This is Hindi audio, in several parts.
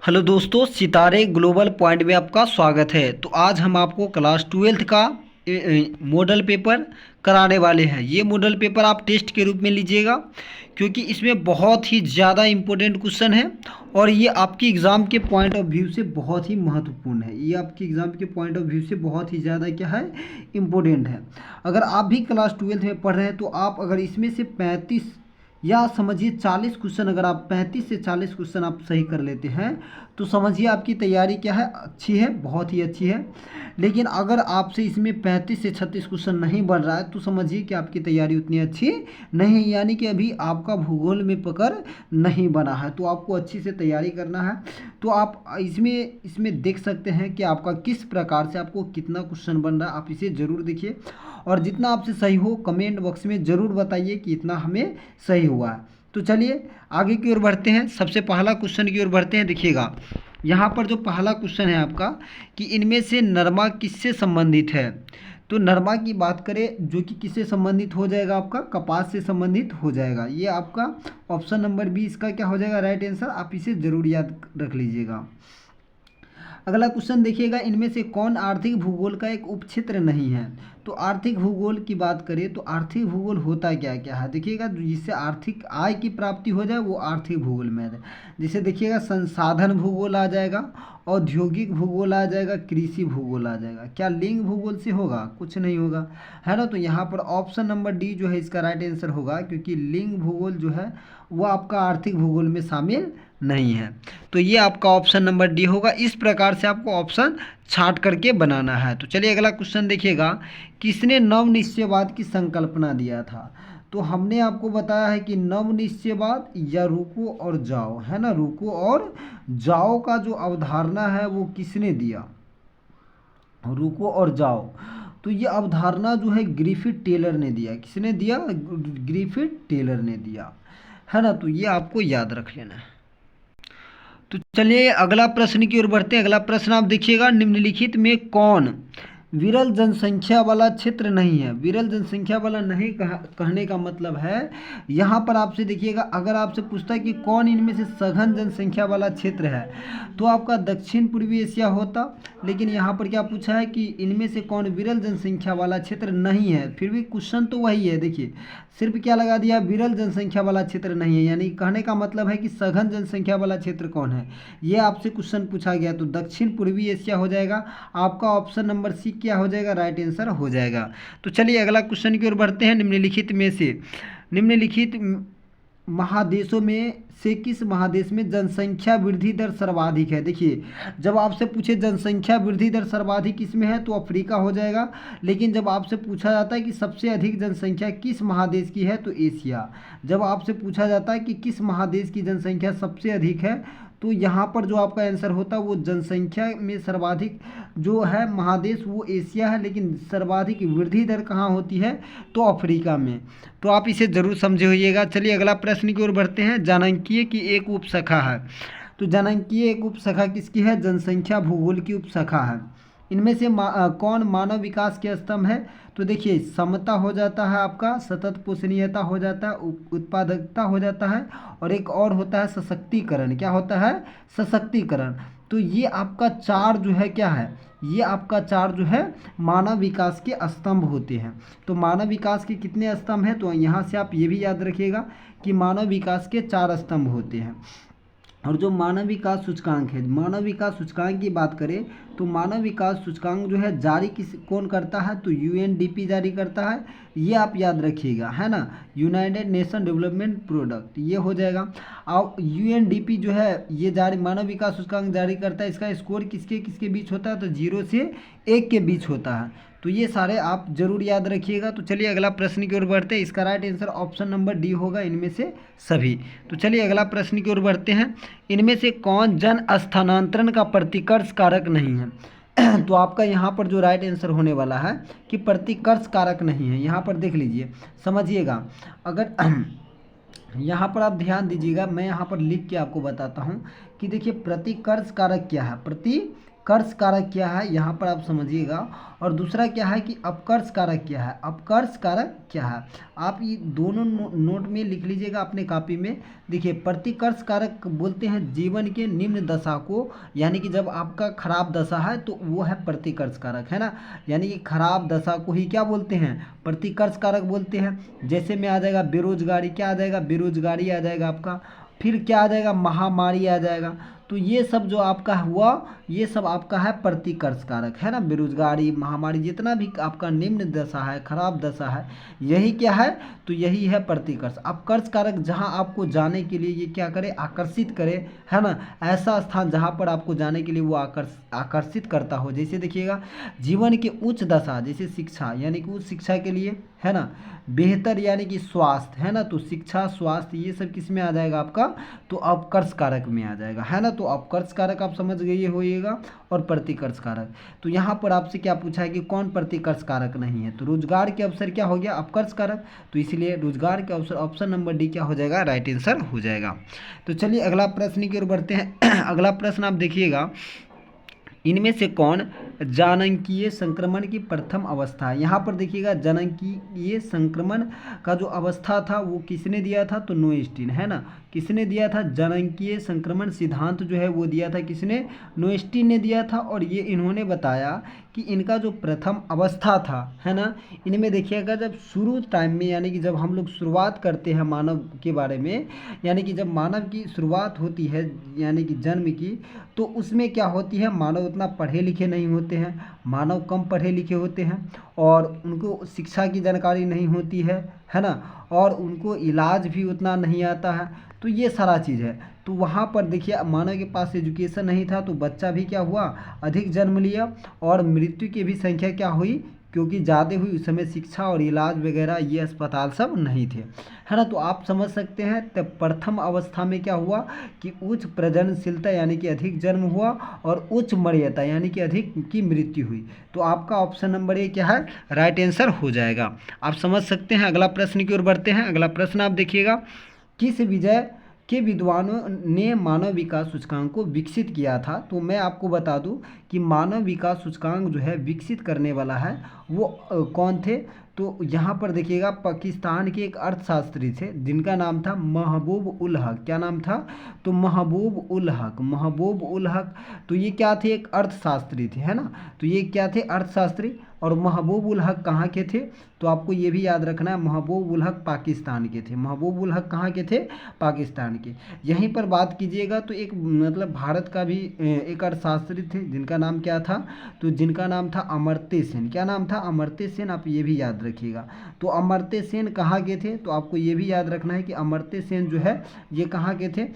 हेलो दोस्तों, सितारे ग्लोबल पॉइंट में आपका स्वागत है। तो आज हम आपको क्लास 12th का मॉडल पेपर कराने वाले हैं। ये मॉडल पेपर आप टेस्ट के रूप में लीजिएगा, क्योंकि इसमें बहुत ही ज़्यादा इम्पोर्टेंट क्वेश्चन है और ये आपकी एग्ज़ाम के पॉइंट ऑफ व्यू से बहुत ही महत्वपूर्ण है। ये आपकी एग्ज़ाम के पॉइंट ऑफ व्यू से बहुत ही ज़्यादा क्या है, इम्पोर्टेंट है। अगर आप भी क्लास 12th में पढ़ रहे हैं तो आप अगर इसमें से 35 या समझिए 40 क्वेश्चन, अगर आप 35 से 40 क्वेश्चन आप सही कर लेते हैं तो समझिए आपकी तैयारी क्या है, अच्छी है, बहुत ही अच्छी है। लेकिन अगर आपसे इसमें 35 से 36 क्वेश्चन नहीं बन रहा है तो समझिए कि आपकी तैयारी उतनी अच्छी नहीं, यानी कि अभी आपका भूगोल में पकड़ नहीं बना है। तो आपको अच्छी से तैयारी करना है। तो आप इसमें देख सकते हैं कि आपका किस प्रकार से आपको कितना क्वेश्चन बन रहा है। आप इसे ज़रूर देखिए और जितना आपसे सही हो कमेंट बॉक्स में ज़रूर बताइए कि इतना हमें सही हुआ है। तो चलिए आगे की ओर बढ़ते हैं। सबसे पहला क्वेश्चन की ओर बढ़ते हैं। देखिएगा यहाँ पर जो पहला क्वेश्चन है आपका कि इनमें से नरमा किससे संबंधित है। तो नरमा की बात करें जो कि किससे संबंधित हो जाएगा, आपका कपास से संबंधित हो जाएगा। ये आपका ऑप्शन नंबर बी इसका क्या हो जाएगा, राइट आंसर। आप इसे ज़रूर याद रख लीजिएगा। अगला क्वेश्चन देखिएगा, इनमें से कौन आर्थिक भूगोल का एक उपक्षेत्र नहीं है। तो आर्थिक भूगोल की बात करें तो आर्थिक भूगोल होता क्या क्या है, देखिएगा जिससे आर्थिक आय की प्राप्ति हो जाए वो आर्थिक भूगोल में है। जैसे देखिएगा संसाधन भूगोल आ जाएगा, औद्योगिक भूगोल आ जाएगा, कृषि भूगोल आ जाएगा। क्या लिंग भूगोल से होगा, कुछ नहीं होगा, है ना। तो यहाँ पर ऑप्शन नंबर डी जो है इसका राइट आंसर होगा, क्योंकि लिंग भूगोल जो है वो आपका आर्थिक भूगोल में शामिल नहीं है। तो ये आपका ऑप्शन नंबर डी होगा। इस प्रकार से आपको ऑप्शन छांट करके बनाना है। तो चलिए अगला क्वेश्चन देखिएगा, किसने नवनिश्चयवाद की संकल्पना दिया था। तो हमने आपको बताया है कि नवनिश्चयवाद या रुको और जाओ, है ना, रुको और जाओ का जो अवधारणा है वो किसने दिया, रुको और जाओ। तो ये अवधारणा जो है ग्रिफिथ टेलर ने दिया। किसने दिया, ग्रिफिथ टेलर ने दिया, है ना। तो ये आपको याद रख लेना है। तो चलिए अगला प्रश्न की ओर बढ़ते हैं। अगला प्रश्न आप देखिएगा, निम्नलिखित में कौन विरल जनसंख्या वाला क्षेत्र नहीं है। विरल जनसंख्या वाला नहीं कहने का मतलब है, यहाँ पर आपसे देखिएगा अगर आपसे पूछता है कि कौन इनमें से सघन जनसंख्या वाला क्षेत्र है तो आपका दक्षिण पूर्वी एशिया होता। लेकिन यहाँ पर क्या पूछा है कि इनमें से कौन विरल जनसंख्या वाला क्षेत्र नहीं है, फिर भी क्वेश्चन तो वही है। देखिए सिर्फ क्या लगा दिया, विरल जनसंख्या वाला क्षेत्र नहीं है, यानी कहने का मतलब है कि सघन जनसंख्या वाला क्षेत्र कौन है, ये आपसे क्वेश्चन पूछा गया। तो दक्षिण पूर्वी एशिया हो जाएगा। आपका ऑप्शन नंबर सी क्या हो जाएगा, राइट आंसर हो जाएगा। तो चलिए अगला क्वेश्चन की ओर बढ़ते हैं। निम्नलिखित में से निम्नलिखित महादेशों में से किस महादेश में जनसंख्या वृद्धि दर सर्वाधिक है। देखिए जब आपसे पूछे जनसंख्या वृद्धि दर सर्वाधिक किसमें है तो अफ्रीका हो जाएगा। लेकिन जब आपसे पूछा जाता है कि सबसे अधिक जनसंख्या किस महादेश की है तो एशिया। जब आपसे पूछा जाता है कि किस महादेश की जनसंख्या सबसे अधिक है तो यहाँ पर जो आपका आंसर होता है वो जनसंख्या में सर्वाधिक जो है महादेश वो एशिया है, लेकिन सर्वाधिक वृद्धि दर कहाँ होती है तो अफ्रीका में। तो आप इसे ज़रूर समझे होइएगा। चलिए अगला प्रश्न की ओर बढ़ते हैं। जनांकीय की एक उपशाखा है। तो जनांकीय एक उपशाखा किसकी है, जनसंख्या भूगोल की उपशाखा है। इनमें से कौन मानव विकास के स्तंभ है। तो देखिए समता हो जाता है, आपका सतत पोषणीयता हो जाता है, उत्पादकता हो जाता है, और एक और होता है सशक्तिकरण। क्या होता है, सशक्तिकरण। तो ये आपका चार जो है क्या है, ये आपका चार जो है मानव विकास के स्तंभ होते हैं। तो मानव विकास के कितने स्तंभ हैं, तो यहाँ से आप ये भी याद रखिएगा कि मानव विकास के 4 स्तंभ होते हैं। और जो मानव विकास सूचकांक है, मानव विकास सूचकांक की बात करें तो मानव विकास सूचकांक जो है जारी कौन करता है तो यूएनडीपी जारी करता है। ये आप याद रखिएगा, है ना, यूनाइटेड नेशन डेवलपमेंट प्रोडक्ट, ये हो जाएगा। और यूएनडीपी जो है ये जारी मानव विकास सूचकांक जारी करता है। इसका स्कोर किसके किसके बीच होता है तो 0 से 1 के बीच होता है। तो ये सारे आप जरूर याद रखिएगा। तो चलिए अगला प्रश्न की ओर बढ़ते हैं। इसका right answer option number D होगा, इनमें से सभी। तो चलिए अगला प्रश्न की ओर बढ़ते हैं। इनमें से कौन जन स्थानांतरण का प्रतिकर्ष कारक नहीं है। तो आपका यहाँ पर जो राइट आंसर होने वाला है कि प्रतिकर्ष कारक नहीं है। यहाँ पर देख लीजिए, समझिएगा, अगर यहाँ पर आप ध्यान दीजिएगा, मैं यहाँ पर लिख के आपको बताता हूँ कि देखिए प्रतिकर्ष कारक क्या है। कर्ष कारक क्या है यहाँ पर आप समझिएगा, और दूसरा क्या है कि अपकर्ष कारक क्या है, अपकर्ष कारक क्या है। आप ये दोनों नोट में लिख लीजिएगा अपने कॉपी में। देखिए, प्रतिकर्ष कारक बोलते हैं जीवन के निम्न दशा को, यानी कि जब आपका खराब दशा है तो वो है प्रतिकर्ष कारक, है ना। यानी कि खराब दशा को ही क्या बोलते हैं, प्रतिकर्ष कारक बोलते हैं। जैसे में आ जाएगा बेरोजगारी, क्या आ जाएगा, बेरोजगारी आ जाएगा आपका। फिर क्या आ जाएगा, महामारी आ जाएगा। तो ये सब जो आपका हुआ, ये सब आपका है प्रतिकर्ष कारक, है ना। बेरोजगारी, महामारी, जितना भी आपका निम्न दशा है, खराब दशा है, यही क्या है, तो यही है प्रतिकर्ष। अपकर्ष कारक जहां आपको जाने के लिए ये क्या करे, आकर्षित करे, है ना। ऐसा स्थान जहां पर आपको जाने के लिए वो आकर्षित करता हो। जैसे देखिएगा, जीवन के उच्च दशा, जैसे शिक्षा, यानी कि उच्च शिक्षा के लिए, है ना। बेहतर यानी कि स्वास्थ्य, है ना। तो शिक्षा, स्वास्थ्य, ये सब किस में आ जाएगा आपका, तो अपकर्ष कारक में आ जाएगा, है ना। तो अपकर्ष कारक आप समझ गए होइएगा, और प्रतिकर्ष कारक। तो यहाँ पर आपसे क्या पूछा है कि कौन प्रतिकर्ष कारक नहीं है, तो रोजगार के अवसर क्या हो गया, अपकर्ष कारक। तो इसलिए रोजगार के अवसर, ऑप्शन नंबर डी क्या हो जाएगा, राइट आंसर हो जाएगा। तो चलिए अगला प्रश्न की ओर बढ़ते हैं। अगला प्रश्न आप देखिएगा, इनमें से कौन जननांगीय संक्रमण की प्रथम अवस्था है। यहाँ पर देखिएगा, जननांगीय संक्रमण का जो अवस्था था वो किसने दिया था, तो नोएस्टीन, है ना। किसने दिया था, जननांगीय संक्रमण सिद्धांत जो है वो दिया था किसने, नोएस्टीन ने दिया था। और ये इन्होंने बताया कि इनका जो प्रथम अवस्था था, है ना, इनमें देखिएगा जब शुरू टाइम में, यानी कि जब हम लोग शुरुआत करते हैं मानव के बारे में, यानी कि जब मानव की शुरुआत होती है, यानी कि जन्म की, तो उसमें क्या होती है, मानव उतना पढ़े लिखे नहीं होते हैं, मानव कम पढ़े लिखे होते हैं, और उनको शिक्षा की जानकारी नहीं होती है ना, और उनको इलाज भी उतना नहीं आता है। तो ये सारा चीज़ है। तो वहाँ पर देखिए, मानव के पास एजुकेशन नहीं था, तो बच्चा भी क्या हुआ, अधिक जन्म लिया, और मृत्यु की भी संख्या क्या हुई, क्योंकि ज़्यादा हुई। उस समय शिक्षा और इलाज वगैरह ये अस्पताल सब नहीं थे, है ना। तो आप समझ सकते हैं, तब प्रथम अवस्था में क्या हुआ कि उच्च प्रजननशीलता, यानी कि अधिक जन्म हुआ, और उच्च मर्यादा, यानी कि अधिक की मृत्यु हुई। तो आपका ऑप्शन नंबर ए क्या है, राइट आंसर हो जाएगा। आप समझ सकते हैं। अगला प्रश्न की ओर बढ़ते हैं। अगला प्रश्न आप देखिएगा, किस विजय के विद्वानों ने मानव विकास सूचकांक को विकसित किया था। तो मैं आपको बता दूं कि मानव विकास सूचकांक जो है विकसित करने वाला है वो कौन थे। तो यहाँ पर देखिएगा, पाकिस्तान के एक अर्थशास्त्री थे जिनका नाम था महबूब उल हक। क्या नाम था, तो महबूब उल हक, महबूब उल हक। तो ये क्या थे, एक अर्थशास्त्री थे, है ना। तो ये क्या थे, अर्थशास्त्री। और महबूब उल हक कहाँ के थे, तो आपको ये भी याद रखना है, महबूब उल हक पाकिस्तान के थे। महबूब उल हक कहाँ के थे, पाकिस्तान के। यहीं पर बात कीजिएगा तो एक मतलब भारत का भी एक अर्थशास्त्री थे जिनका नाम क्या था, तो जिनका नाम था अमर्त्य सेन। क्या नाम था, अमर्त्य सेन। आप ये भी याद रखिएगा। तो अमर्त्य सेन कहाँ के थे, तो आपको ये भी याद रखना है कि अमर्त्य सेन जो है ये कहाँ के थे,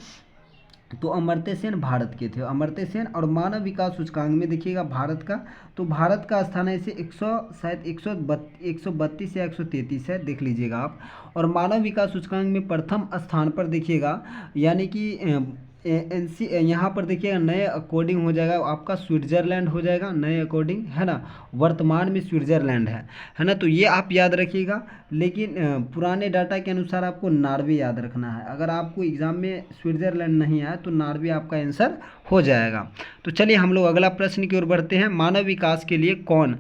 तो अमर्त्य सेन भारत के थे, अमर्त्य सेन। और मानव विकास सूचकांक में देखिएगा भारत का, तो भारत का स्थान है इसे 100 शायद 132 या 133 है, देख लीजिएगा आप। और मानव विकास सूचकांक में प्रथम स्थान पर देखिएगा, यानी कि यहाँ पर देखिएगा नए अकॉर्डिंग हो जाएगा आपका स्विट्जरलैंड हो जाएगा, नए अकॉर्डिंग, है ना। वर्तमान में स्विट्जरलैंड है ना। तो ये आप याद रखिएगा। लेकिन पुराने डाटा के अनुसार आपको नॉर्वे याद रखना है। अगर आपको एग्जाम में स्विट्जरलैंड नहीं आया तो नॉर्वे आपका आंसर हो जाएगा। तो चलिए हम लोग अगला प्रश्न की ओर बढ़ते हैं। मानव विकास के लिए कौन,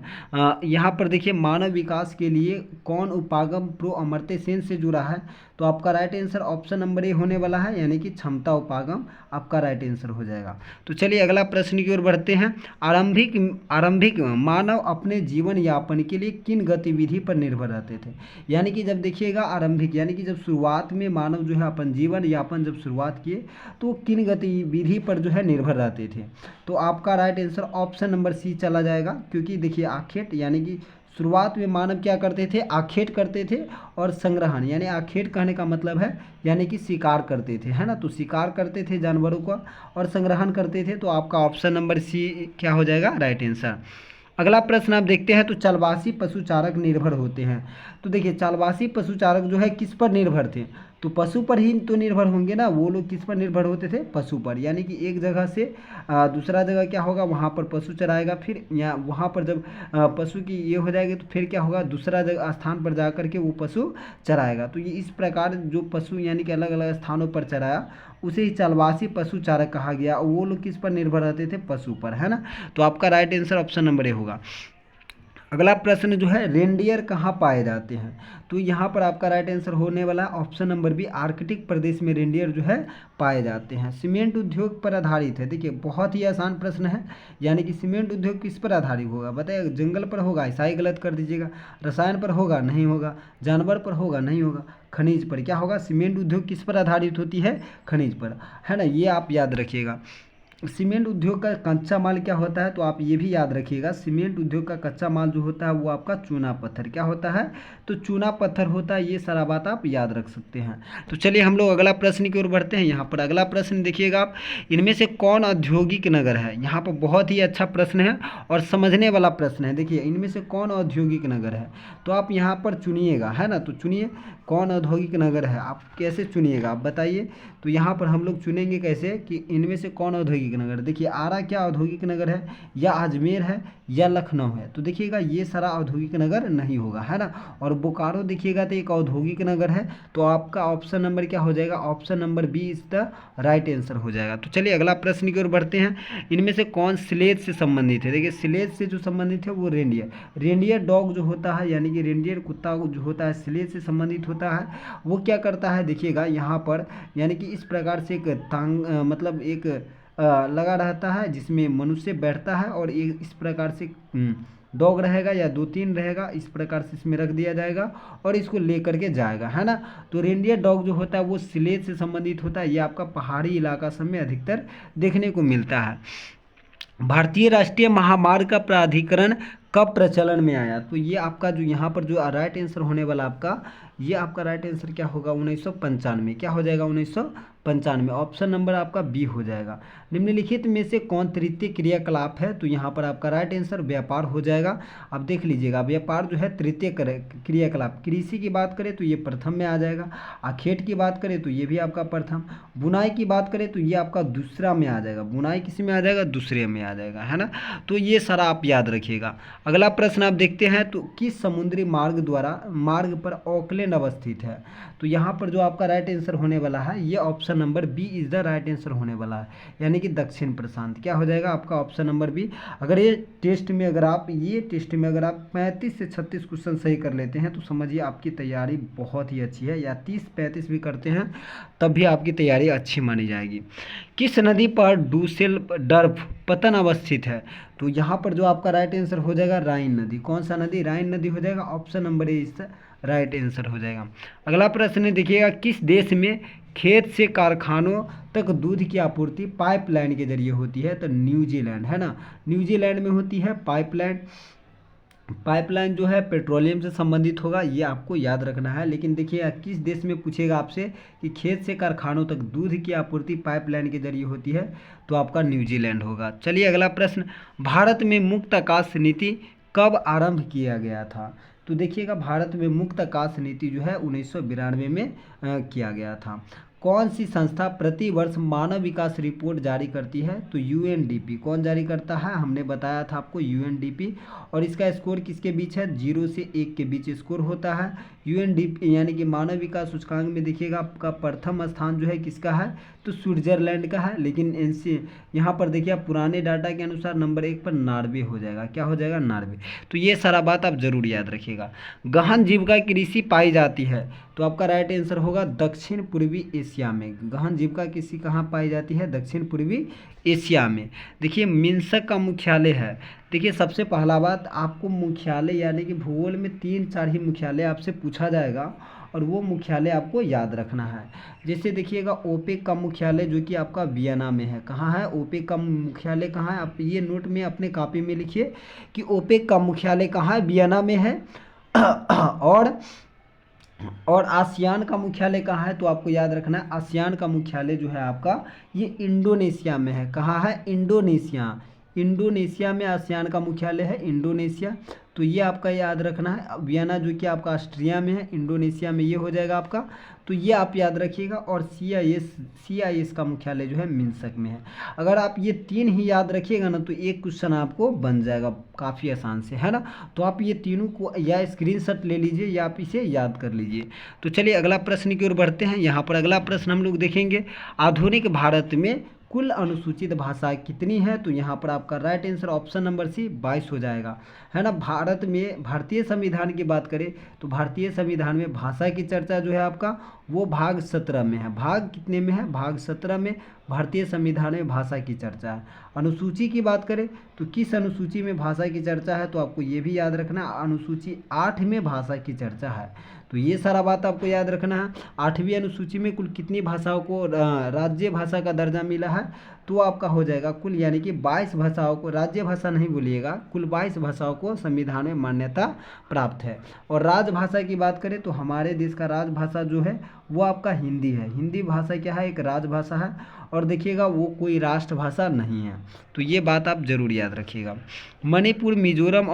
यहाँ पर देखिए, मानव विकास के लिए कौन उपागम प्रो अमर्त्य सेन से जुड़ा है। तो आपका right answer option number A होने वाला है, यानी कि क्षमता उपागम आपका राइट आंसर हो जाएगा। तो चलिए अगला प्रश्न की ओर बढ़ते हैं। आरंभिक मानव अपने जीवन यापन के लिए किन गतिविधि पर निर्भर रहते थे। यानी कि जब देखिएगा आरंभिक, यानी कि जब शुरुआत में मानव जो है अपन जीवन यापन जब शुरुआत किए तो किन गतिविधि पर जो है निर्भर रहते थे। तो आपका right answer option number C चला जाएगा, क्योंकि देखिए आखेट, यानी कि शुरुआत में मानव क्या करते थे, आखेट करते थे, और संग्रहण, यानी आखेट कहने का मतलब है यानी कि शिकार करते थे, है ना। तो शिकार करते थे जानवरों का, और संग्रहण करते थे। तो आपका ऑप्शन नंबर सी क्या हो जाएगा, राइट आंसर। अगला प्रश्न आप देखते हैं, तो चलवासी पशुचारक निर्भर होते हैं। तो देखिए, चलवासी पशुचारक जो है किस पर निर्भर थे, तो पशु पर ही तो निर्भर होंगे ना, वो लोग किस पर निर्भर होते थे, पशु पर। यानी कि एक जगह से दूसरा जगह क्या होगा, वहाँ पर पशु चराएगा, फिर यहाँ वहाँ पर जब पशु की ये हो जाएगी तो फिर क्या होगा, दूसरा जगह स्थान पर जा कर के वो पशु चराएगा। तो ये इस प्रकार जो पशु यानी कि अलग अलग स्थानों पर चराया उसे ही चलवासी पशु चारक कहा गया। वो लोग किस पर निर्भर रहते थे, पशु पर, है ना। तो आपका right answer option number A होगा। अगला प्रश्न जो है, रेनडियर कहाँ पाए जाते हैं। तो यहाँ पर आपका राइट आंसर होने वाला ऑप्शन नंबर बी, आर्कटिक प्रदेश में रेनडियर जो है पाए जाते हैं। सीमेंट उद्योग पर आधारित है। देखिए बहुत ही आसान प्रश्न है, यानी कि सीमेंट उद्योग किस पर आधारित होगा, बताइए। जंगल पर होगा, ऐसा ही गलत कर दीजिएगा। रसायन पर होगा, नहीं होगा। जानवर पर होगा, नहीं होगा। खनिज पर। क्या होगा, सीमेंट उद्योग किस पर आधारित होती है, खनिज पर, है ना। ये आप याद रखिएगा। सीमेंट उद्योग का कच्चा माल क्या होता है, तो आप ये भी याद रखिएगा, सीमेंट उद्योग का कच्चा माल जो होता है वो आपका चूना पत्थर क्या होता है, तो चूना पत्थर होता है। ये सारा बात आप याद रख सकते हैं। तो चलिए हम लोग अगला प्रश्न की ओर बढ़ते हैं। यहाँ पर अगला प्रश्न देखिएगा आप, इनमें से कौन औद्योगिक नगर है। यहाँ पर बहुत ही अच्छा प्रश्न है और समझने वाला प्रश्न है। देखिए इनमें से कौन औद्योगिक नगर है, तो आप यहाँ पर चुनिएगा, है ना। तो चुनिए कौन औद्योगिक नगर है, आप कैसे चुनिएगा, आप बताइए। तो यहाँ पर हम लोग चुनेंगे कैसे कि इनमें से कौन औद्योगिक नगर। देखिए आरा क्या औद्योगिक नगर है, या अजमेर है, या लखनऊ है। तो देखिएगा ये सारा औद्योगिक नगर नहीं होगा, है ना। और बोकारो देखिएगा तो एक औद्योगिक नगर है। तो आपका ऑप्शन नंबर क्या हो जाएगा, option number B is the right answer हो जाएगा। तो चलिए अगला प्रश्न की ओर बढ़ते हैं। इनमें से कौन स्लेज से संबंधित है। देखिए स्लेज से जो संबंधित है वो रेंडियर, रेंडियर डॉग जो होता है, यानी कि रेंडियर कुत्ता जो होता है स्लेज से संबंधित होता है। वो क्या करता है, देखिएगा यहाँ पर, यानी कि इस प्रकार से एक टांग मतलब एक लगा रहता है जिसमें मनुष्य बैठता है, और एक इस प्रकार से डॉग रहेगा या 2-3 रहेगा, इस प्रकार से इसमें रख दिया जाएगा और इसको लेकर के जाएगा, है ना। तो रेंडियर डॉग जो होता है वो स्लेज से संबंधित होता है। ये आपका पहाड़ी इलाका सब में अधिकतर देखने को मिलता है। भारतीय राष्ट्रीय महामार्ग का प्राधिकरण कब प्रचलन में आया। तो ये आपका जो यहाँ पर जो राइट आंसर होने वाला आपका, ये आपका राइट आंसर क्या होगा, 1995। क्या हो जाएगा, 1995। ऑप्शन नंबर आपका बी हो जाएगा। निम्नलिखित में से कौन तृतीय क्रियाकलाप है। तो यहाँ पर आपका राइट आंसर व्यापार हो जाएगा। अब देख लीजिएगा व्यापार जो है तृतीय क्रियाकलाप। कृषि की बात करें तो ये प्रथम में आ जाएगा। आखेट की बात करें तो ये भी आपका प्रथम। बुनाई की बात करें तो ये आपका दूसरा में आ जाएगा। बुनाई किसी में आ जाएगा, दूसरे में आ जाएगा, है ना। तो ये सारा आप याद रखिएगा। अगला प्रश्न आप देखते हैं, तो किस समुद्री मार्ग पर ऑकलैंड अवस्थित है। तो यहाँ पर जो आपका राइट आंसर होने वाला है, ये option number B is the right answer होने वाला है, यानी कि दक्षिण प्रशांत। क्या हो जाएगा आपका ऑप्शन नंबर बी। अगर ये टेस्ट में अगर आप 35 से 36 क्वेश्चन सही कर लेते हैं तो समझिए आपकी तैयारी बहुत ही अच्छी है, या 30-35 भी करते हैं तब भी आपकी तैयारी अच्छी मानी जाएगी। किस नदी पर डुसेलडर्फ पतन अवस्थित है। तो यहाँ पर जो आपका राइट आंसर हो जाएगा राइन नदी। कौन सा नदी, राइन नदी हो जाएगा। ऑप्शन नंबर ए इसका राइट आंसर हो जाएगा। अगला प्रश्न देखिएगा, किस देश में खेत से कारखानों तक दूध की आपूर्ति पाइपलाइन के जरिए होती है। तो न्यूजीलैंड, है ना। न्यूजीलैंड में होती है पाइपलाइन जो है पेट्रोलियम से संबंधित होगा, ये आपको याद रखना है। लेकिन देखिए किस देश में पूछेगा आपसे कि खेत से कारखानों तक दूध की आपूर्ति पाइपलाइन के जरिए होती है, तो आपका न्यूजीलैंड होगा। चलिए अगला प्रश्न, भारत में मुक्त आकाश नीति कब आरंभ किया गया था। तो देखिएगा भारत में मुक्त आकाश नीति जो है 1992 में किया गया था। कौन सी संस्था प्रति वर्ष मानव विकास रिपोर्ट जारी करती है। तो यूएनडीपी। कौन जारी करता है, हमने बताया था आपको, यूएनडीपी। और इसका स्कोर किसके बीच है, 0 से 1 के बीच स्कोर होता है। यूएनडीपी यानी कि मानव विकास सूचकांक में देखिएगा आपका प्रथम स्थान जो है किसका है, तो स्विट्जरलैंड का है। लेकिन यहाँ पर देखिए आप पुराने डाटा के अनुसार नंबर 1 पर नॉर्वे हो जाएगा। क्या हो जाएगा, नॉर्वे। तो ये सारा बात आप जरूर याद रखिएगा। गहन जीविका कृषि पाई जाती है। तो आपका राइट आंसर होगा दक्षिण पूर्वी एशिया में। गहन जीविका कृषि कहाँ पाई जाती है, दक्षिण पूर्वी एशिया में। देखिए मिन्स्क का मुख्यालय है। देखिए सबसे पहला बात, आपको मुख्यालय यानी कि भूगोल में 3-4 ही मुख्यालय आपसे पूछा जाएगा, और वो मुख्यालय आपको याद रखना है। जैसे देखिएगा ओपेक का मुख्यालय जो कि आपका वियना में है। कहाँ है, ओपेक का मुख्यालय कहाँ है, आप ये नोट में अपने कॉपी में लिखिए कि ओपेक का मुख्यालय कहाँ है, वियना में है। और आसियान का मुख्यालय कहाँ है, तो आपको याद रखना है आसियान का मुख्यालय जो है आपका ये इंडोनेशिया में है। कहाँ है, इंडोनेशिया में आसियान का मुख्यालय है, इंडोनेशिया। तो ये आपका याद रखना है। वियना जो कि आपका ऑस्ट्रिया में है, इंडोनेशिया में, ये हो जाएगा आपका। तो ये आप याद रखिएगा। और CIS का मुख्यालय जो है मिन्स्क में है। अगर आप ये 3 ही याद रखिएगा ना तो एक क्वेश्चन आपको बन जाएगा काफ़ी आसान से, है ना। तो आप ये तीनों को या स्क्रीनशॉट ले लीजिए या आप इसे याद कर लीजिए। तो चलिए अगला प्रश्न की ओर बढ़ते हैं। यहाँ पर अगला प्रश्न हम लोग देखेंगे, आधुनिक भारत में कुल अनुसूचित भाषा कितनी है। तो यहाँ पर आपका right answer option number C 22 हो जाएगा, है ना। भारत में भारतीय संविधान की बात करें तो भारतीय संविधान में भाषा की चर्चा जो है आपका वो भाग 17 में है। भाग कितने में है? भाग 17 में भारतीय संविधान में भाषा की चर्चा है। अनुसूची की बात करें तो किस अनुसूची में भाषा की चर्चा है, तो आपको ये भी याद रखना, अनुसूची 8 में भाषा की चर्चा है। तो ये सारा बात आपको याद रखना है। 8वीं अनुसूची में कुल कितनी भाषाओं को राज्य भाषा का दर्जा मिला है, तो आपका हो जाएगा कुल, यानी कि 22 भाषाओं को, राज्य भाषा नहीं बोलिएगा, कुल 22 भाषाओं को संविधान में मान्यता प्राप्त है। और राजभाषा की बात करें तो हमारे देश का राजभाषा जो है वो आपका हिंदी है। हिंदी भाषा क्या है? एक राजभाषा है। और देखिएगा वो कोई राष्ट्रभाषा नहीं है। तो ये बात आप जरूर याद रखिएगा। मणिपुर, मिजोरम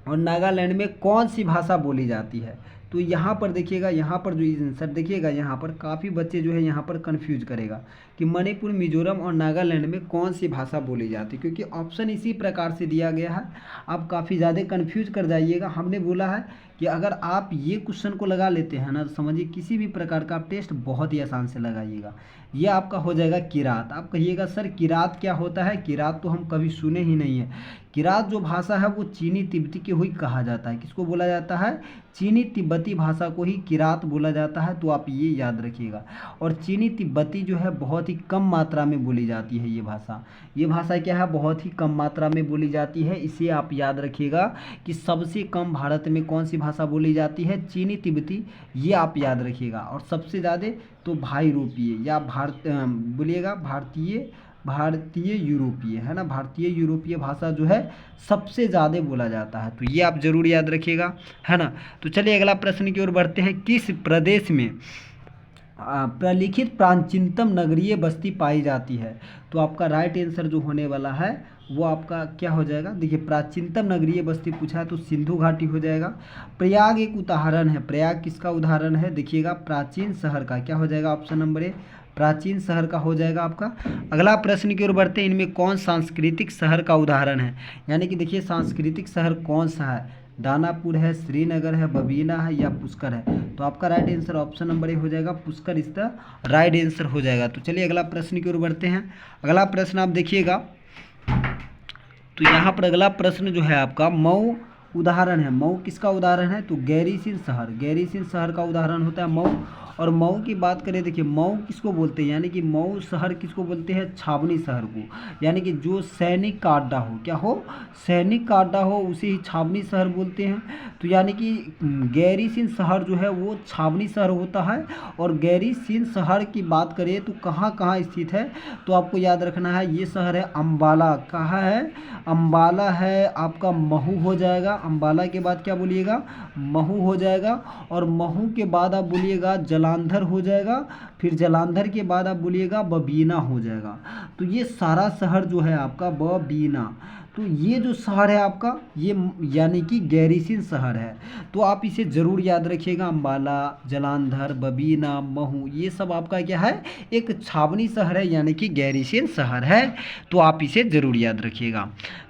और नागालैंड में कौन सी भाषा बोली जाती है? तो यहाँ पर देखिएगा, यहाँ पर जो आंसर देखिएगा, यहाँ पर काफ़ी बच्चे जो है यहाँ पर कंफ्यूज करेगा कि मणिपुर, मिजोरम और नागालैंड में कौन सी भाषा बोली जाती है, क्योंकि ऑप्शन इसी प्रकार से दिया गया है। आप काफ़ी ज़्यादा कंफ्यूज कर जाइएगा। हमने बोला है कि अगर आप ये क्वेश्चन को लगा लेते हैं ना तो समझिए किसी भी प्रकार का आप टेस्ट बहुत ही आसान से लगाइएगा। ये आपका हो जाएगा किरात। आप कहिएगा सर किरात क्या होता है? किरात तो हम कभी सुने ही नहीं है। किरात जो भाषा है वो चीनी तिब्बती की हुई कहा जाता है। किसको बोला जाता है? चीनी तिब्बती भाषा को ही किरात बोला जाता है। तो आप ये याद रखिएगा। और चीनी तिब्बती जो है बहुत ही कम मात्रा में बोली जाती है ये भाषा। ये भाषा क्या है? बहुत ही कम मात्रा में बोली जाती है। इसे आप याद रखिएगा कि सबसे कम भारत में कौन सी भाषा बोली जाती है? चीनी तिब्बती। ये आप याद रखिएगा। और सबसे ज़्यादा तो भाई यूरोपीय या बोलिएगा भारतीय यूरोपीय, है ना। भारतीय यूरोपीय भाषा जो है सबसे ज़्यादा बोला जाता है। तो ये आप जरूर याद रखिएगा, है ना। तो चलिए अगला प्रश्न की ओर बढ़ते हैं। किस प्रदेश में प्रलिखित प्राचीनतम नगरीय बस्ती पाई जाती है? तो आपका राइट आंसर जो होने वाला है वो आपका क्या हो जाएगा? देखिए प्राचीनतम नगरीय बस्ती पूछा है तो सिंधु घाटी हो जाएगा। प्रयाग एक उदाहरण है। प्रयाग किसका उदाहरण है? देखिएगा प्राचीन शहर का। क्या हो जाएगा? ऑप्शन नंबर ए प्राचीन शहर का हो जाएगा आपका। अगला प्रश्न की ओर बढ़ते हैं। इनमें कौन सांस्कृतिक शहर का उदाहरण है? यानी कि देखिए सांस्कृतिक शहर कौन सा है? दानापुर है, श्रीनगर है, बबीना है या पुष्कर है? तो आपका right answer option number A हो जाएगा, पुष्कर इसका राइट आंसर हो जाएगा। तो चलिए अगला प्रश्न की ओर बढ़ते हैं। अगला प्रश्न आप देखिएगा तो यहाँ पर अगला प्रश्न जो है आपका मऊ उदाहरण है। मऊ किसका उदाहरण है? तो गैरीसिन शहर। गैरीसिन शहर का उदाहरण होता है मऊ। और मऊ की बात करें, देखिए मऊ किसको बोलते हैं? यानी कि मऊ शहर किसको बोलते हैं? छावनी शहर को। यानी कि जो सैनिक का अड्डा हो, क्या हो? सैनिक का अड्डा हो उसे ही छावनी शहर बोलते हैं। तो यानी कि गैरीसिन शहर जो है वो छावनी शहर होता है। और गैरीसिन शहर की बात करें तो कहाँ कहाँ स्थित है? तो आपको याद रखना है ये शहर है अम्बाला। कहाँ है? अम्बाला है आपका, महू हो जाएगा। अम्बाला के बाद क्या बोलिएगा? महू हो जाएगा। और महू के बाद आप बोलिएगा जलांधर हो जाएगा। फिर जलांधर के बाद आप बोलिएगा बबीना हो जाएगा। तो ये सारा शहर जो है आपका बबीना, तो ये जो शहर है आपका ये यानी कि गैरीसिन शहर है। तो आप इसे ज़रूर याद रखिएगा। अम्बाला, जलांधर, बबीना, महू ये सब आपका क्या है? एक छावनी शहर है यानी कि गैरीसिन शहर है। तो आप इसे ज़रूर याद रखिएगा।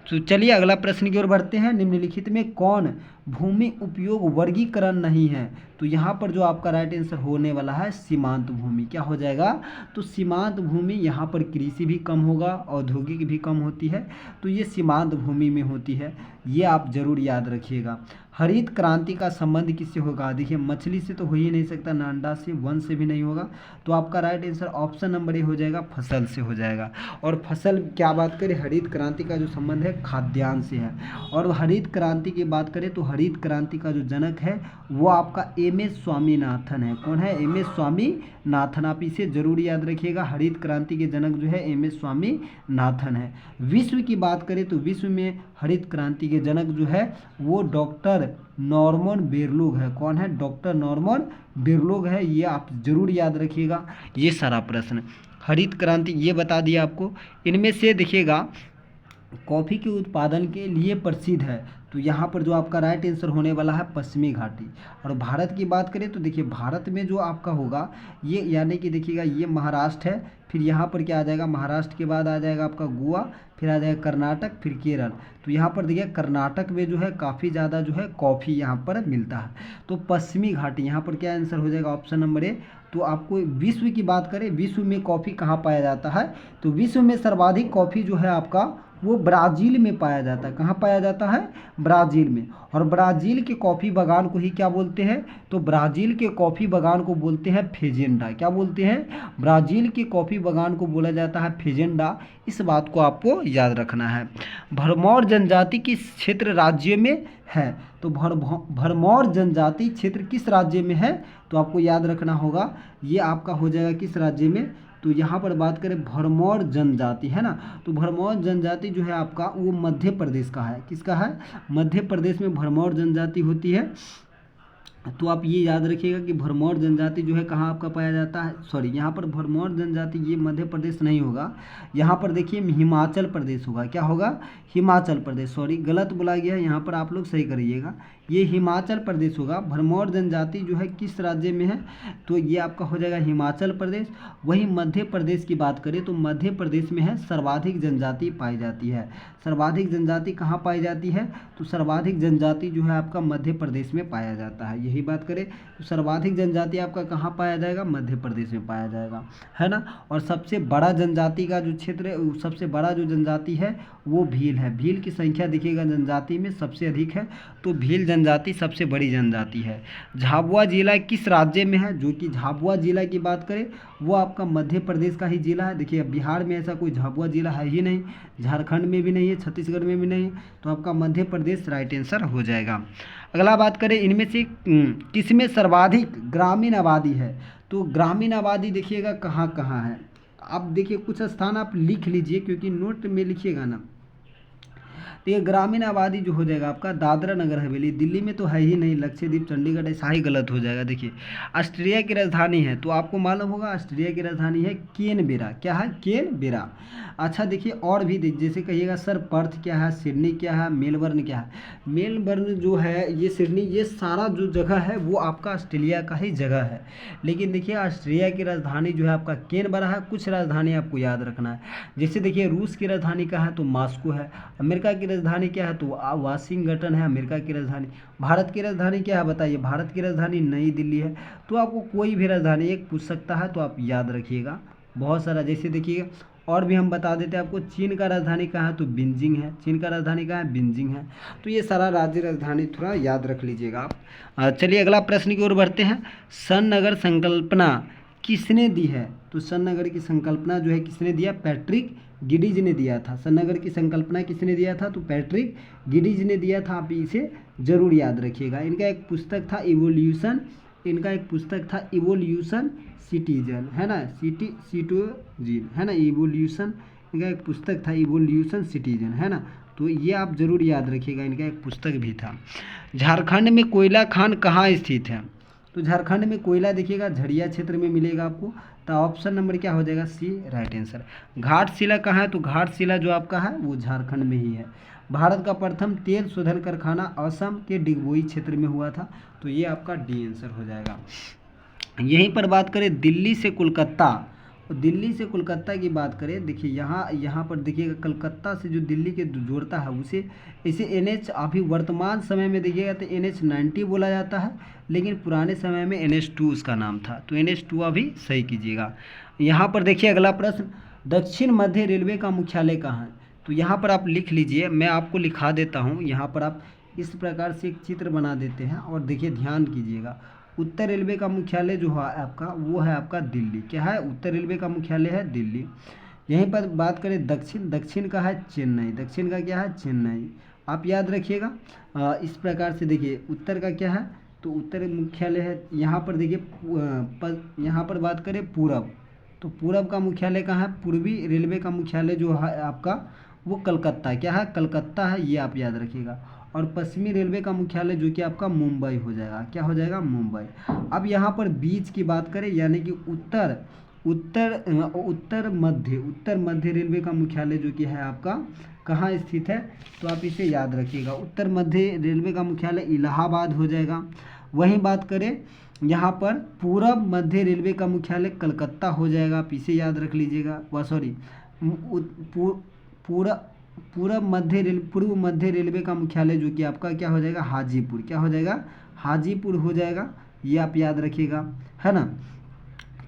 तो चलिए अगला प्रश्न की ओर बढ़ते हैं। निम्नलिखित में कौन भूमि उपयोग वर्गीकरण नहीं है? तो यहाँ पर जो आपका राइट आंसर होने वाला है सीमांत भूमि। क्या हो जाएगा? तो सीमांत भूमि, यहाँ पर कृषि भी कम होगा, औद्योगिक भी कम होती है। तो ये सीमांत भूमि में होती है। ये आप जरूर याद रखिएगा। हरित क्रांति का संबंध किससे होगा? देखिए मछली से तो हो ही नहीं सकता, ना अंडा से, वन से भी नहीं होगा। तो आपका right answer option number A हो जाएगा, फसल से हो जाएगा। और फसल क्या बात करें, हरित क्रांति का जो संबंध है खाद्यान्न से है। और हरित क्रांति की बात करें तो हरित क्रांति का जो जनक है वो आपका एम.एस. स्वामीनाथन है। कौन है? एम.एस. स्वामीनाथन। आप इसे जरूर याद रखिएगा। हरित क्रांति के जनक जो है एम.एस. स्वामीनाथन है। विश्व की बात करें तो विश्व में हरित क्रांति के जनक जो है वो डॉक्टर नॉर्मन बोरलॉग है। कौन है? डॉक्टर नॉर्मन बोरलॉग है। ये आप जरूर याद रखिएगा। ये सारा प्रश्न हरित क्रांति ये बता दिया आपको। इनमें से देखिएगा कॉफ़ी के उत्पादन के लिए प्रसिद्ध है। तो यहाँ पर जो आपका राइट आंसर होने वाला है पश्चिमी घाटी। और भारत की बात करें तो देखिए भारत में जो आपका होगा ये यानी कि देखिएगा ये महाराष्ट्र है, फिर यहाँ पर क्या आ जाएगा, महाराष्ट्र के बाद आ जाएगा आपका गोवा, फिर आ जाएगा कर्नाटक, फिर केरल। तो यहाँ पर देखिए कर्नाटक में जो है काफ़ी ज़्यादा जो है कॉफ़ी यहाँ पर मिलता है। तो पश्चिमी घाटी यहाँ पर क्या आंसर हो जाएगा, ऑप्शन नंबर ए। तो आपको विश्व की बात करें, विश्व में कॉफ़ी कहाँ पाया जाता है, तो विश्व में सर्वाधिक कॉफ़ी जो है आपका वो ब्राज़ील में पाया जाता है। कहाँ पाया जाता है, ब्राज़ील में। और ब्राज़ील के कॉफ़ी बागान को ही क्या बोलते हैं, तो ब्राज़ील के कॉफ़ी बागान को बोलते हैं फेजेंडा। क्या बोलते हैं, ब्राज़ील के कॉफ़ी बागान को बोला जाता है फेजेंडा। इस बात को आपको याद रखना है। भरमौर जनजाति किस क्षेत्र राज्य में है, तो भरमौर जनजाति क्षेत्र किस राज्य में है, तो आपको याद रखना होगा ये आपका हो जाएगा किस राज्य में, तो यहाँ पर बात करें भरमौर जनजाति है ना, तो भरमौर जनजाति जो है आपका वो मध्य प्रदेश का है। किसका है, मध्य प्रदेश में भरमौर जनजाति होती है। तो आप ये याद रखिएगा कि भरमौर जनजाति जो है कहाँ आपका पाया जाता है, सॉरी यहाँ पर भरमौर जनजाति ये मध्य प्रदेश नहीं होगा, यहाँ पर देखिए हिमाचल प्रदेश होगा। क्या होगा, हिमाचल प्रदेश, सॉरी गलत बोला गया है, यहाँ पर आप लोग सही करिएगा, ये हिमाचल प्रदेश होगा। भरमौर जनजाति जो है किस राज्य में है, तो ये आपका हो जाएगा हिमाचल प्रदेश। वहीं मध्य प्रदेश की बात करें तो मध्य प्रदेश में है सर्वाधिक जनजाति पाई जाती है। सर्वाधिक जनजाति कहाँ पाई जाती है, तो सर्वाधिक जनजाति जो है आपका मध्य प्रदेश में पाया जाता है। यही बात करें तो सर्वाधिक जनजाति आपका कहाँ पाया जाएगा, मध्य प्रदेश में पाया जाएगा, है ना। और सबसे बड़ा जनजाति का जो क्षेत्र है, सबसे बड़ा जो जनजाति है वो भील है। भील की संख्या देखिएगा जनजाति में सबसे अधिक है, तो भील जनजाति सबसे बड़ी जनजाति है। झाबुआ जिला किस राज्य में है, जो कि झाबुआ जिला की बात करें वो आपका मध्य प्रदेश का ही जिला है। देखिए बिहार में ऐसा कोई झाबुआ जिला है ही नहीं, झारखंड में भी नहीं है, छत्तीसगढ़ में भी नहीं है, तो आपका मध्य प्रदेश राइट आंसर हो जाएगा। अगला बात करें इनमें से किसमें सर्वाधिक ग्रामीण आबादी है, तो ग्रामीण आबादी देखिएगा कहाँ कहाँ है। आप देखिए कुछ स्थान आप लिख लीजिए क्योंकि नोट में लिखिएगा ना, तो ये ग्रामीण आबादी जो हो जाएगा आपका दादरा नगर हवेली, दिल्ली में तो है ही नहीं, लक्षद्वीप चंडीगढ़ ऐसा ही गलत हो जाएगा। देखिए ऑस्ट्रिया की राजधानी है, तो आपको मालूम होगा ऑस्ट्रिया की राजधानी है केनबेरा। क्या है, केनबेरा। अच्छा देखिए और भी जैसे कहिएगा सर पर्थ क्या है, सिडनी क्या है, मेलबर्न क्या है। मेलबर्न जो है ये सिडनी ये सारा जो जगह है वो आपका ऑस्ट्रेलिया का ही जगह है। लेकिन देखिए ऑस्ट्रिया की राजधानी जो है आपका केनबेरा है। कुछ राजधानी आपको याद रखना है, जैसे देखिए रूस की राजधानी का है तो मॉस्को है, अमेरिका की राजधानी क्या है तो वाशिंगटन है अमेरिका की राजधानी। भारत की राजधानी क्या है बताइए, भारत की राजधानी नई दिल्ली है। तो आपको कोई भी राजधानी एक पूछ सकता है तो आप याद रखिएगा, बहुत सारा जैसे देखिए और भी हम बता देते हैं आपको। चीन का राजधानी कहाँ है तो बीजिंग है, चीन का राजधानी कहाँ है बीजिंग है। तो ये सारा राज्य राजधानी थोड़ा याद रख लीजिएगा आप। चलिए अगला प्रश्न की ओर बढ़ते हैं। सन नगर संकल्पना किसने दी है, तो सन नगर की संकल्पना जो है किसने दिया, पैट्रिक गिडीज ने दिया था। सन नगर की संकल्पना किसने दिया था, तो पैट्रिक गिडीज ने दिया था। आप इसे जरूर याद रखिएगा। इनका एक पुस्तक था इवोल्यूशन, इनका एक पुस्तक था इवोल्यूशन सिटीजन, है ना, सिटीजन है ना, इवोल्यूशन, इनका एक पुस्तक था इवोल्यूशन सिटीजन, है ना। तो ये आप जरूर याद रखिएगा, इनका एक पुस्तक भी था। झारखंड में कोयला खान कहाँ स्थित है, तो झारखंड में कोयला देखिएगा झड़िया क्षेत्र में मिलेगा आपको। तो ऑप्शन नंबर क्या हो जाएगा, सी राइट आंसर। घाटशिला कहाँ है, तो घाटशिला जो आपका है वो झारखंड में ही है। भारत का प्रथम तेल शोधन कारखाना असम के डिगबोई क्षेत्र में हुआ था, तो ये आपका डी आंसर हो जाएगा। यहीं पर बात करें दिल्ली से कोलकाता, और दिल्ली से कोलकाता की बात करें, देखिए यहाँ पर देखिएगा कलकत्ता से जो दिल्ली के जोड़ता है उसे इसे NH अभी वर्तमान समय में देखिएगा तो NH90 बोला जाता है, लेकिन पुराने समय में NH2 उसका नाम था। तो NH2 अभी सही कीजिएगा। यहाँ पर देखिए अगला प्रश्न, दक्षिण मध्य रेलवे का मुख्यालय कहाँ है, तो यहाँ पर आप लिख लीजिए, मैं आपको लिखा देता हूँ। यहाँ पर आप इस प्रकार से एक चित्र बना देते हैं और देखिए ध्यान कीजिएगा। उत्तर रेलवे का मुख्यालय जो है आपका वो है आपका दिल्ली। क्या है, उत्तर रेलवे का मुख्यालय है दिल्ली। यहीं पर बात करें दक्षिण का है चेन्नई, दक्षिण का क्या है चेन्नई, आप याद रखिएगा। इस प्रकार से देखिए उत्तर का क्या है, तो उत्तर मुख्यालय है। यहाँ पर देखिए यहाँ पर बात करें पूरब, तो पूरब का मुख्यालय कहाँ है, पूर्वी रेलवे का मुख्यालय जो है आपका वो कलकत्ता, क्या है कलकत्ता है, ये आप याद रखिएगा। और पश्चिमी रेलवे का मुख्यालय जो कि आपका मुंबई हो जाएगा, क्या हो जाएगा मुंबई। अब यहाँ पर बीच की बात करें यानी कि उत्तर मध्य रेलवे का मुख्यालय जो कि है आपका कहाँ स्थित है, तो आप इसे याद रखिएगा। उत्तर मध्य रेलवे का मुख्यालय इलाहाबाद हो जाएगा। वहीं बात करें यहाँ पर पूरब मध्य रेलवे का मुख्यालय कलकत्ता हो जाएगा, आप इसे याद रख लीजिएगा। पूर्व मध्य रेलवे का मुख्यालय जो कि आपका क्या हो जाएगा, हाजीपुर, क्या हो जाएगा, हाजीपुर हो जाएगा, ये आप याद रखिएगा, है ना।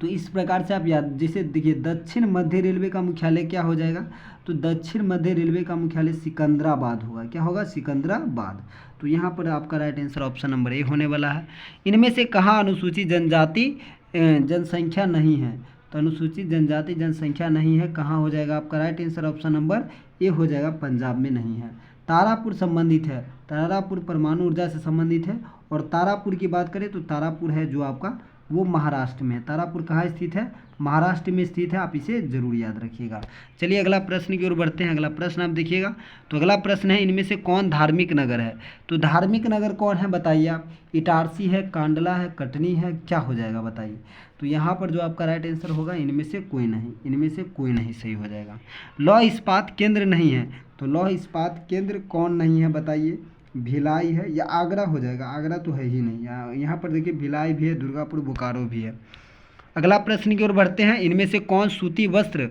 तो इस प्रकार से आप याद, जैसे देखिए दक्षिण मध्य रेलवे का मुख्यालय क्या हो जाएगा, तो दक्षिण मध्य रेलवे का मुख्यालय सिकंदराबाद होगा, क्या होगा, सिकंदराबाद। तो यहाँ पर आपका right answer option number A होने वाला है। इनमें से कहाँ अनुसूचित जनजाति जनसंख्या नहीं है, तो अनुसूचित जनजाति जनसंख्या नहीं है, कहाँ हो जाएगा आपका right answer option number A हो जाएगा, पंजाब में नहीं है। तारापुर संबंधित है, तारापुर परमाणु ऊर्जा से संबंधित है। और तारापुर की बात करें तो तारापुर है जो आपका वो महाराष्ट्र में है। तारापुर कहाँ स्थित है, महाराष्ट्र में स्थित है, आप इसे जरूर याद रखिएगा। चलिए अगला प्रश्न की ओर बढ़ते हैं। अगला प्रश्न आप देखिएगा, तो अगला प्रश्न है इनमें से कौन धार्मिक नगर है, तो धार्मिक नगर कौन है बताइए आप। इटारसी है, कांडला है, कटनी है, क्या हो जाएगा बताइए। तो यहाँ पर जो आपका राइट आंसर होगा इनमें से कोई नहीं, इनमें से कोई नहीं सही हो जाएगा। लौह इस्पात केंद्र नहीं है, तो लौह इस्पात केंद्र कौन नहीं है बताइए। भिलाई है या आगरा हो जाएगा, आगरा तो है ही नहीं। यहाँ पर देखिए भिलाई भी है, दुर्गापुर बोकारो भी है। अगला प्रश्न की ओर बढ़ते हैं, इनमें से कौन सूती वस्त्र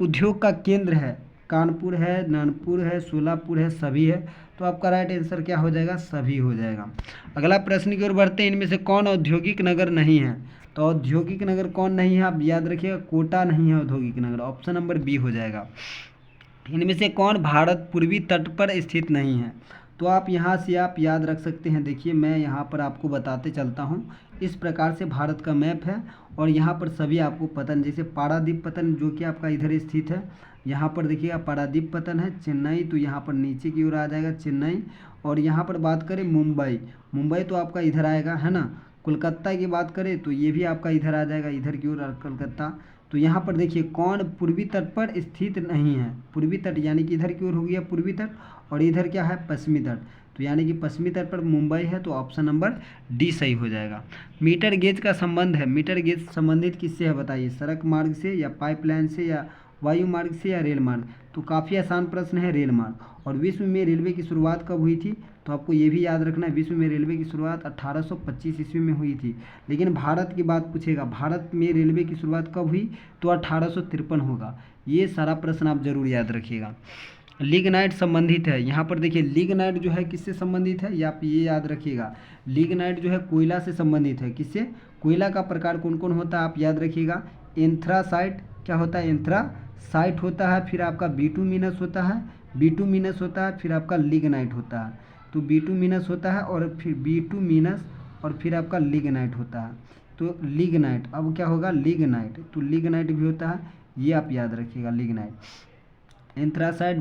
उद्योग का केंद्र है। कानपुर है, नागपुर है, सोलापुर है, सभी है, तो आपका राइट आंसर क्या हो जाएगा, सभी हो जाएगा। अगला प्रश्न की ओर बढ़ते हैं, इनमें से कौन औद्योगिक नगर नहीं है, तो औद्योगिक नगर कौन नहीं है आप याद रखिएगा, कोटा नहीं है औद्योगिक नगर, ऑप्शन नंबर बी हो जाएगा। इनमें से कौन भारत पूर्वी तट पर स्थित नहीं है, तो आप यहाँ से आप याद रख सकते हैं। देखिए मैं यहाँ पर आपको बताते चलता हूँ, इस प्रकार से भारत का मैप है और यहाँ पर सभी आपको पतन, जैसे पारादीप पतन जो कि आपका इधर स्थित है, यहाँ पर देखिएगा पारादीप पतन है। चेन्नई तो यहाँ पर नीचे की ओर आ जाएगा चेन्नई। और यहाँ पर बात करें मुंबई, मुंबई तो आपका इधर आएगा, है ना। कोलकाता की बात करें तो ये भी आपका इधर आ जाएगा, इधर की ओर कोलकाता। तो यहाँ पर देखिए कौन पूर्वी तट पर स्थित नहीं है, पूर्वी तट यानी कि इधर की ओर हो गया पूर्वी तट, और इधर क्या है पश्चिमी तट, तो यानी कि पश्चिमी तट पर मुंबई है, तो ऑप्शन नंबर डी सही हो जाएगा। मीटर गेज का संबंध है, मीटर गेज संबंधित किससे है बताइए, सड़क मार्ग से या पाइपलाइन से या वायु मार्ग से या रेल मार्ग, तो काफ़ी आसान प्रश्न है, रेल मार्ग। और विश्व में रेलवे की शुरुआत कब हुई थी, तो आपको ये भी याद रखना है, विश्व में रेलवे की शुरुआत 1825 ईस्वी में हुई थी। लेकिन भारत की बात पूछेगा, भारत में रेलवे की शुरुआत कब हुई, तो 1853 होगा। ये सारा प्रश्न आप जरूर याद रखिएगा। लिग्नाइट संबंधित है, यहाँ पर देखिए लिग्नाइट जो है किससे संबंधित है, या आप ये याद रखिएगा, लिग्नाइट जो है कोयला से संबंधित है। किससे, कोयला का प्रकार कौन कौन होता है आप याद रखिएगा। एंथ्रासाइट क्या होता है, एंथ्रासाइट होता है, फिर आपका बिटुमिनस होता है, बिटुमिनस होता है, फिर आपका लिग्नाइट होता है। तो बिटुमिनस होता है और फिर बिटुमिनस और फिर आपका लिग्नाइट होता है। तो लिग्नाइट अब क्या होगा, लिग्नाइट, तो लिग्नाइट भी होता है, ये आप याद रखिएगा लिग्नाइट। एंथ्रासाइट,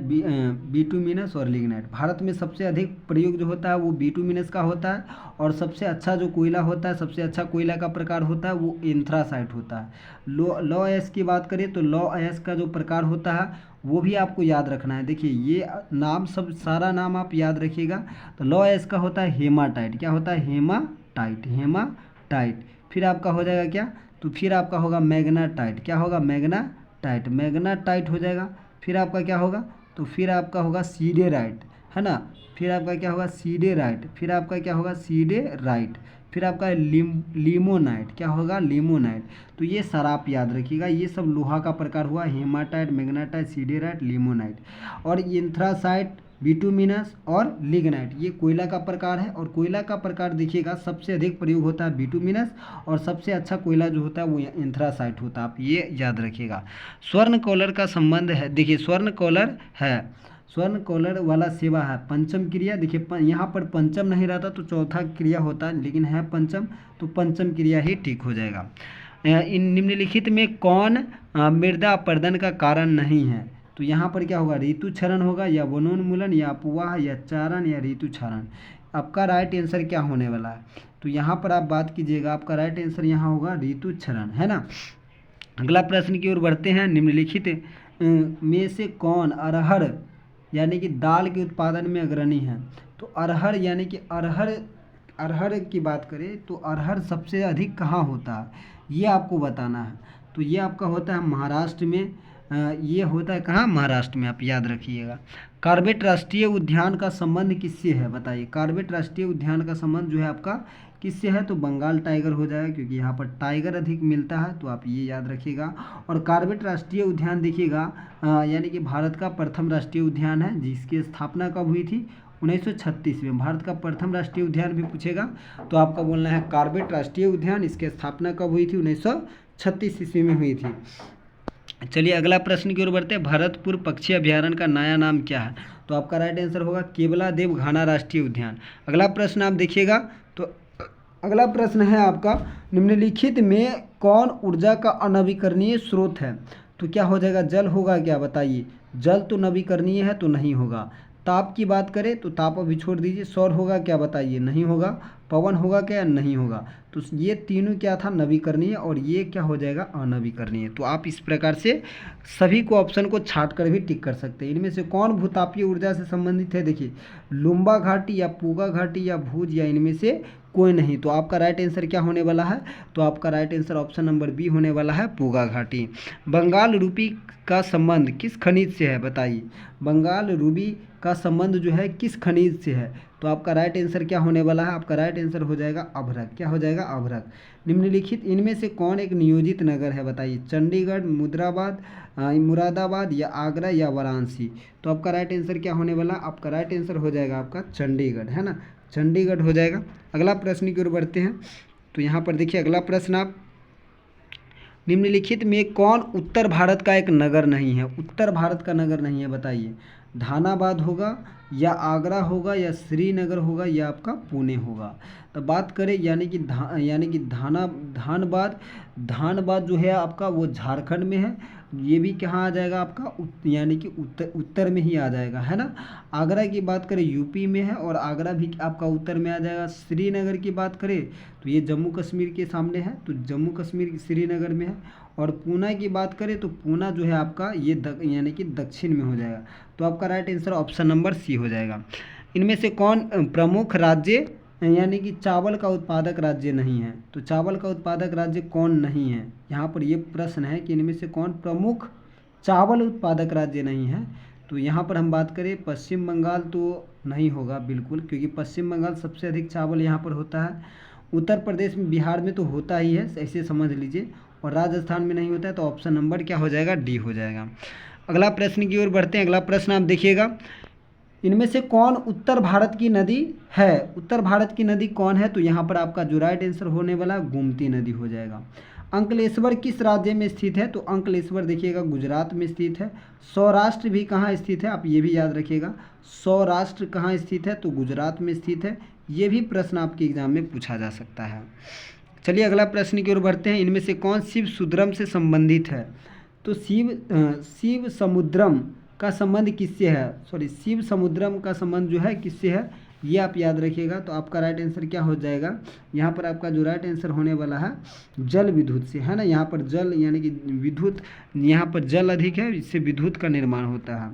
बिटुमिनस और लिग्नाइट। भारत में सबसे अधिक प्रयोग जो होता है वो बिटुमिनस का होता है, और सबसे अच्छा जो कोयला होता है, सबसे अच्छा कोयला का प्रकार होता है वो एंथ्रासाइट होता है। लौ अयस्क की बात करें तो लौ अयस्क का जो प्रकार होता है वो भी आपको याद रखना है। देखिए ये नाम सब सारा नाम आप याद रखिएगा। तो लौ अयस्क का होता है हेमाटाइट, क्या होता है, हेमाटाइट, हेमाटाइट। फिर आपका हो जाएगा क्या, तो फिर आपका होगा मैग्नाटाइट, क्या होगा, मैग्नाटाइट, मैग्नाटाइट हो जाएगा। फिर आपका क्या होगा, तो फिर आपका होगा सीडेराइट, है ना। फिर आपका क्या होगा, सीडेराइट, फिर आपका क्या होगा, सीडेराइट। फिर आपका लिमोनाइट, क्या होगा, लिमोनाइट। तो ये सारा आप याद रखिएगा, ये सब लोहा का प्रकार हुआ, हेमाटाइट, मैग्नेटाइट, सीडेराइट, लिमोनाइट। और एंथ्रासाइट, बिटुमिनस और लिग्नाइट ये कोयला का प्रकार है। और कोयला का प्रकार देखिएगा सबसे अधिक प्रयोग होता है बिटुमिनस, और सबसे अच्छा कोयला जो होता है वो एंथ्रासाइट होता है, आप ये याद रखिएगा। स्वर्ण कॉलर का संबंध है, देखिए स्वर्ण कॉलर है, स्वर्ण कॉलर वाला सेवा है, पंचम क्रिया। देखिए यहाँ पर पंचम नहीं रहता तो चौथा क्रिया होता है, लेकिन है पंचम, तो पंचम क्रिया ही ठीक हो जाएगा। इन निम्नलिखित में कौन मृदा अपरदन का कारण नहीं है, तो यहाँ पर क्या होगा, ऋतु क्षरण होगा, या वनोन्मूलन, या अपवाह, या चारण, या ऋतु क्षरण। आपका राइट आंसर क्या होने वाला है, तो यहाँ पर आप बात कीजिएगा, आपका राइट आंसर यहाँ होगा ऋतु क्षरण, है ना। अगला प्रश्न की ओर बढ़ते हैं, निम्नलिखित में से कौन अरहर यानी कि दाल के उत्पादन में अग्रणी है, तो अरहर यानी कि अरहर की बात करें तो अरहर सबसे अधिक कहाँ होता है ये आपको बताना है। तो ये आपका होता है महाराष्ट्र में, ये होता है कहाँ, महाराष्ट्र में, आप याद रखिएगा। कॉर्बेट राष्ट्रीय उद्यान का संबंध किससे है बताइए। कॉर्बेट राष्ट्रीय उद्यान का संबंध जो है आपका किससे है, तो बंगाल टाइगर हो जाएगा, क्योंकि यहाँ पर टाइगर अधिक मिलता है, तो आप ये याद रखिएगा। और कॉर्बेट राष्ट्रीय उद्यान देखिएगा यानी कि भारत का प्रथम राष्ट्रीय उद्यान है, जिसकी स्थापना कब हुई थी, 1936 में। भारत का प्रथम राष्ट्रीय उद्यान भी पूछेगा तो आपका बोलना है कॉर्बेट राष्ट्रीय उद्यान। इसकी स्थापना कब हुई थी, 1936 ईस्वी में हुई थी। चलिए अगला प्रश्न की ओर बढ़ते हैं। भरतपुर पक्षी अभयारण्य का नया नाम क्या है, तो आपका राइट आंसर होगा केवलादेव घाना राष्ट्रीय उद्यान। अगला प्रश्न आप देखिएगा, तो अगला प्रश्न है आपका, निम्नलिखित में कौन ऊर्जा का अनवीकरणीय स्रोत है, तो क्या हो जाएगा, जल होगा क्या बताइए। जल तो नवीकरणीय है तो नहीं होगा। ताप की बात करें तो ताप अभी छोड़ दीजिए। सौर होगा क्या बताइए, नहीं होगा। पवन होगा क्या, नहीं होगा। तो ये तीनों क्या था, नवीकरणीय, और ये क्या हो जाएगा, अनवीकरणीय। तो आप इस प्रकार से सभी को ऑप्शन को छाट कर भी टिक कर सकते हैं। इनमें से कौन भूतापीय ऊर्जा से संबंधित है, देखिए लुम्बा घाटी या पूगा घाटी या भूज, या इनमें से कोई नहीं। तो आपका राइट आंसर क्या होने वाला है, तो आपका right answer option number B होने वाला है, पूगा घाटी। बंगाल रूबी का संबंध किस खनिज से है बताइए। बंगाल रूबी का संबंध जो है किस खनिज से है, तो आपका राइट आंसर क्या होने वाला है, आपका राइट आंसर हो जाएगा अभ्रक। क्या हो जाएगा, अभ्रक। निम्नलिखित इनमें से कौन एक नियोजित नगर है बताइए। चंडीगढ़, मुरादाबाद या आगरा या वाराणसी। तो आपका राइट आंसर क्या होने वाला, आपका राइट आंसर हो जाएगा आपका चंडीगढ़, है ना, चंडीगढ़ हो जाएगा। अगला प्रश्न की ओर बढ़ते हैं। तो यहाँ पर देखिए अगला प्रश्न, आप निम्नलिखित में कौन उत्तर भारत का एक नगर नहीं है, उत्तर भारत का नगर नहीं है बताइए। धानाबाद होगा या आगरा होगा या श्रीनगर होगा या आपका पुणे होगा। तो बात करें यानी कि धानबाद जो है आपका वो झारखंड में है। ये भी कहाँ आ जाएगा आपका यानी कि उत्तर में ही आ जाएगा, है ना। आगरा की बात करें यूपी में है, और आगरा भी आपका उत्तर में आ जाएगा। श्रीनगर की बात करें तो ये जम्मू कश्मीर के सामने है, तो जम्मू कश्मीर श्रीनगर में है। और पूना की बात करें तो पूना जो है आपका ये यानी कि दक्षिण में हो जाएगा। तो आपका right answer option number C हो जाएगा। इनमें से कौन प्रमुख राज्य यानी कि चावल का उत्पादक राज्य नहीं है, तो चावल का उत्पादक राज्य कौन नहीं है, यहाँ पर ये प्रश्न है कि इनमें से कौन प्रमुख चावल उत्पादक राज्य नहीं है। तो यहाँ पर हम बात करें पश्चिम बंगाल तो नहीं होगा बिल्कुल, क्योंकि पश्चिम बंगाल सबसे अधिक चावल यहाँ पर होता है। उत्तर प्रदेश में, बिहार में तो होता ही है, ऐसे समझ लीजिए। और राजस्थान में नहीं होता है, तो ऑप्शन नंबर क्या हो जाएगा, डी हो जाएगा। अगला प्रश्न की ओर बढ़ते हैं। अगला प्रश्न आप देखिएगा, इनमें से कौन उत्तर भारत की नदी है, उत्तर भारत की नदी कौन है, तो यहाँ पर आपका जो राइट आंसर होने वाला गोमती नदी हो जाएगा। अंकलेश्वर किस राज्य में स्थित है, तो अंकलेश्वर देखिएगा गुजरात में स्थित है। सौराष्ट्र भी कहाँ स्थित है, आप ये भी याद रखिएगा, सौराष्ट्र कहाँ स्थित है, तो गुजरात में स्थित है। ये भी प्रश्न आपके एग्जाम में पूछा जा सकता है। चलिए अगला प्रश्न की ओर बढ़ते हैं। इनमें से कौन शिव सुद्रम से संबंधित है, तो शिव समुद्रम का संबंध किससे है, शिव समुद्रम का संबंध जो है किससे है, ये आप याद रखिएगा। तो आपका राइट आंसर क्या हो जाएगा, यहाँ पर आपका जो राइट आंसर होने वाला है जल विद्युत से, है ना। यहाँ पर जल यानी कि विद्युत, यहाँ पर जल अधिक है, इससे विद्युत का निर्माण होता है।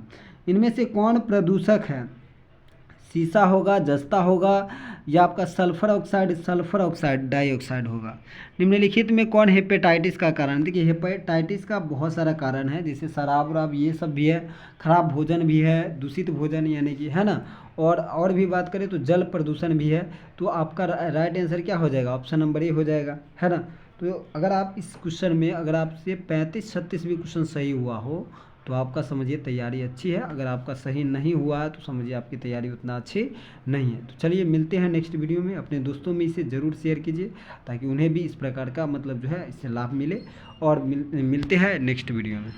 इनमें से कौन प्रदूषक है, सीसा होगा, जस्ता होगा या आपका सल्फर ऑक्साइड डाइऑक्साइड होगा। निम्नलिखित में कौन हेपेटाइटिस का कारण, देखिए हेपेटाइटिस का बहुत सारा कारण है, जैसे शराब वराब ये सब भी है, खराब भोजन भी है, दूषित भोजन यानी कि, है ना। और भी बात करें तो जल प्रदूषण भी है। तो आपका राइट आंसर क्या हो जाएगा, ऑप्शन नंबर ए हो जाएगा, है ना। तो अगर आप इस क्वेश्चन में अगर आपसे 35-36 भी क्वेश्चन सही हुआ हो तो आपका समझिए तैयारी अच्छी है। अगर आपका सही नहीं हुआ है तो समझिए आपकी तैयारी उतना अच्छी नहीं है। तो चलिए मिलते हैं नेक्स्ट वीडियो में। अपने दोस्तों में इसे ज़रूर शेयर कीजिए ताकि उन्हें भी इस प्रकार का मतलब जो है इससे लाभ मिले। और मिलते हैं नेक्स्ट वीडियो में।